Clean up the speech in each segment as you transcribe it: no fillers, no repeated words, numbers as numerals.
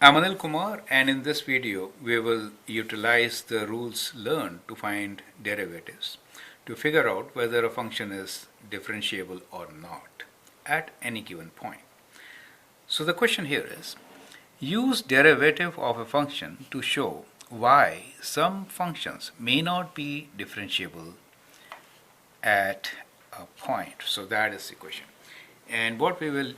I'm Anil Kumar, and in this video we will utilize the rules learned to find derivatives to figure out whether a function is differentiable or not at any given point. So the question here is, use derivative of a function to show why some functions may not be differentiable at a point. So that is the question. And what we will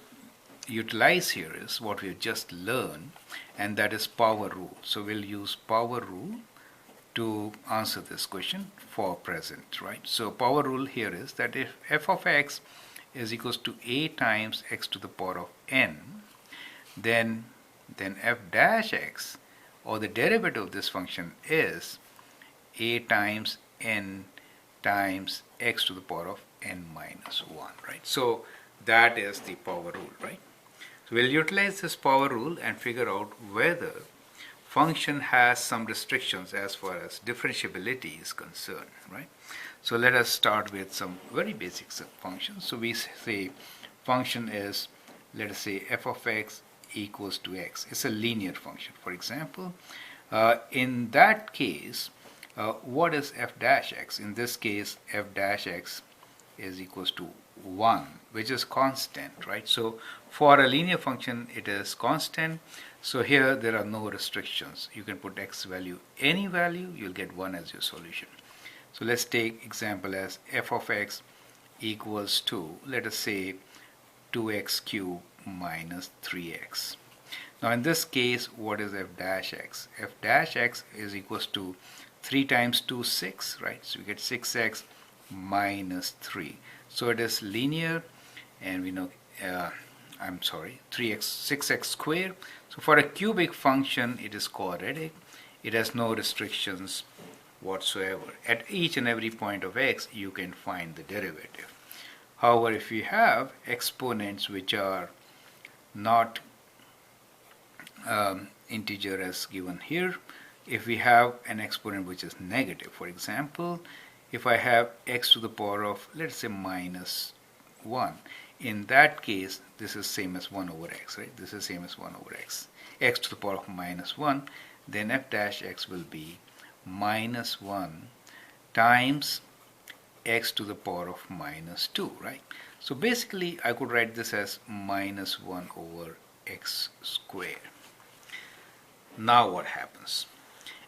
utilize here is what we've just learned, and that is power rule. So we'll use power rule to answer this question for present, right? So power rule here is that if f of x is equals to a times x to the power of n, then f dash x, or the derivative of this function, is a times n times x to the power of n minus 1, right? So that is the power rule, right? So we'll utilize this power rule and figure out whether function has some restrictions as far as differentiability is concerned, right? So let us start with some very basic functions. So we say function is, let us say, f of x equals to x. It's a linear function. For example, in that case, what is f dash x? In this case, f dash x is equals to 1, which is constant, right? So for a linear function, it is constant. So here there are no restrictions. You can put x value, any value, you'll get 1 as your solution. So let's take example as f of x equals to, let us say, 2x cubed minus 3x. Now in this case, what is f dash x? F dash x is equals to 3 times 2, 6, right? So we get 6x minus 3. So it is linear, and we know, 6x squared. So for a cubic function, it is quadratic. It has no restrictions whatsoever. At each and every point of x, you can find the derivative. However, if you have exponents which are not integer as given here, if we have an exponent which is negative, for example, if I have x to the power of, let's say, minus 1, in that case, this is same as 1 over x, right? This is same as 1 over x. X to the power of minus 1, then f dash x will be minus 1 times x to the power of minus 2, right? So basically, I could write this as minus 1 over x squared. Now what happens?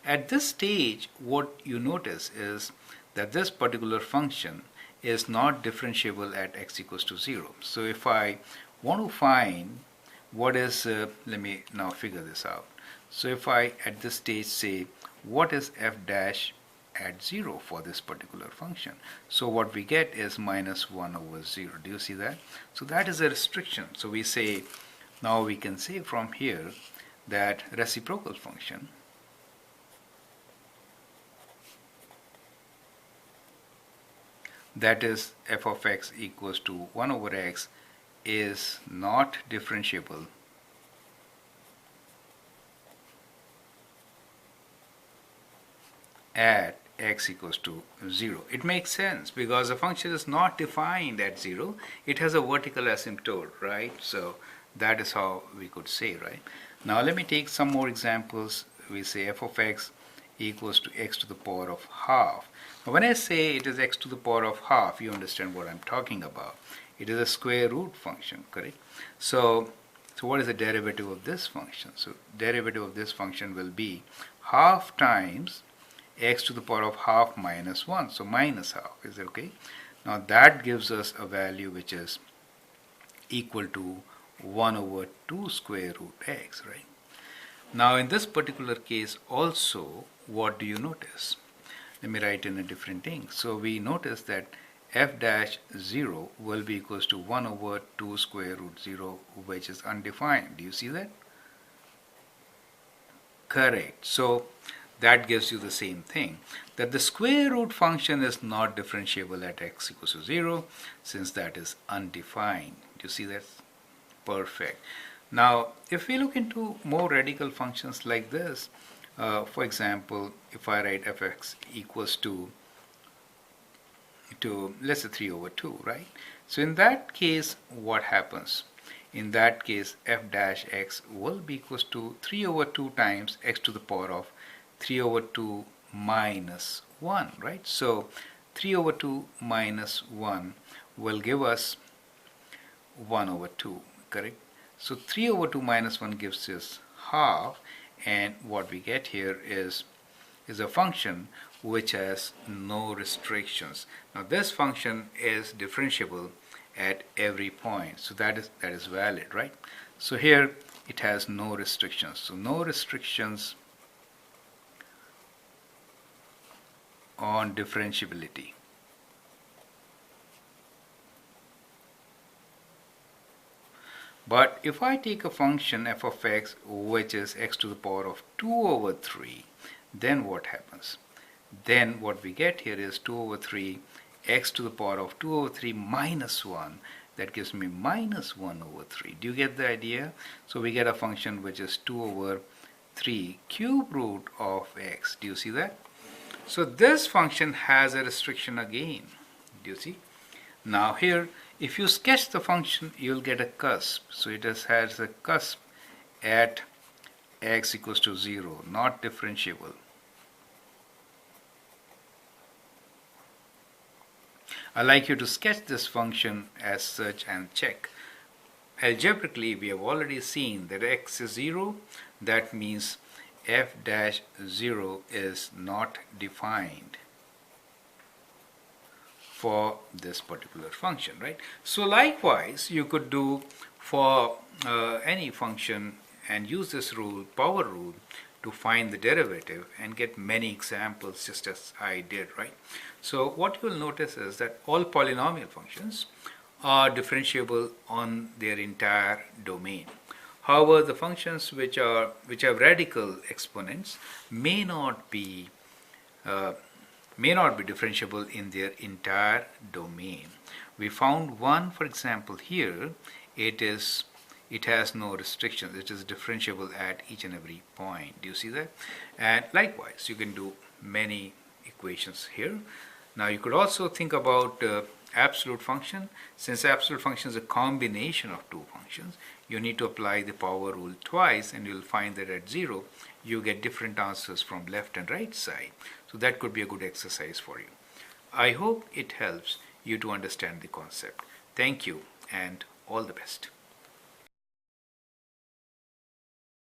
At this stage, what you notice is that this particular function is not differentiable at x equals to 0. So if I want to find what is, let me now figure this out. So if I at this stage say, what is f dash at 0 for this particular function? So what we get is minus 1 over 0. Do you see that? So that is a restriction. So we say, now we can say from here that reciprocal function that is f of x equals to 1 over x is not differentiable at x equals to 0. It makes sense because the function is not defined at 0. It has a vertical asymptote, right? So that is how we could say, right? Now let me take some more examples. We say f of x equals to x to the power of half. Now when I say it is x to the power of half, you understand what I'm talking about. It is a square root function, correct? So what is the derivative of this function? So derivative of this function will be half times x to the power of half minus 1. So minus half, is it okay? Now that gives us a value which is equal to 1 over 2 square root x, right? Now in this particular case also, what do you notice? Let me write in a different thing. So we notice that f dash 0 will be equals to 1 over 2 square root 0, which is undefined. Do you see that? Correct. So that gives you the same thing, that the square root function is not differentiable at x equals to 0, since that is undefined. Do you see that? Perfect. Now if we look into more radical functions like this, for example, if I write fx equals to let's say 3 over 2, right? So in that case, what happens? In that case, f dash x will be equals to 3 over 2 times x to the power of 3 over 2 minus 1, right? So 3 over 2 minus 1 will give us 1 over 2, correct? So 3 over 2 minus 1 gives us half, and what we get here is a function which has no restrictions. Now this function is differentiable at every point, so that is valid, right? So here it has no restrictions, so no restrictions on differentiability. But if I take a function f of x which is x to the power of 2 over 3, then what happens? Then what we get here is 2 over 3 x to the power of 2 over 3 minus 1. That gives me minus 1 over 3. Do you get the idea? So we get a function which is 2 over 3 cube root of x. Do you see that? So this function has a restriction again. Do you see? Now here, if you sketch the function, you'll get a cusp. So it has a cusp at x equals to 0, not differentiable. I'd like you to sketch this function as such and check. Algebraically, we have already seen that x is 0. That means f dash 0 is not defined for this particular function, right? So likewise, you could do for any function and use this rule, power rule, to find the derivative and get many examples just as I did, right? So what you will notice is that all polynomial functions are differentiable on their entire domain. However, the functions which have radical exponents may not be differentiable in their entire domain. We found one, for example, here. It has no restrictions. It is differentiable at each and every point. Do you see that? And likewise, you can do many equations here. Now you could also think about absolute function. Since absolute function is a combination of two functions, you need to apply the power rule twice, and you'll find that at 0 you get different answers from left and right side. So that could be a good exercise for you. I hope it helps you to understand the concept. Thank you and all the best.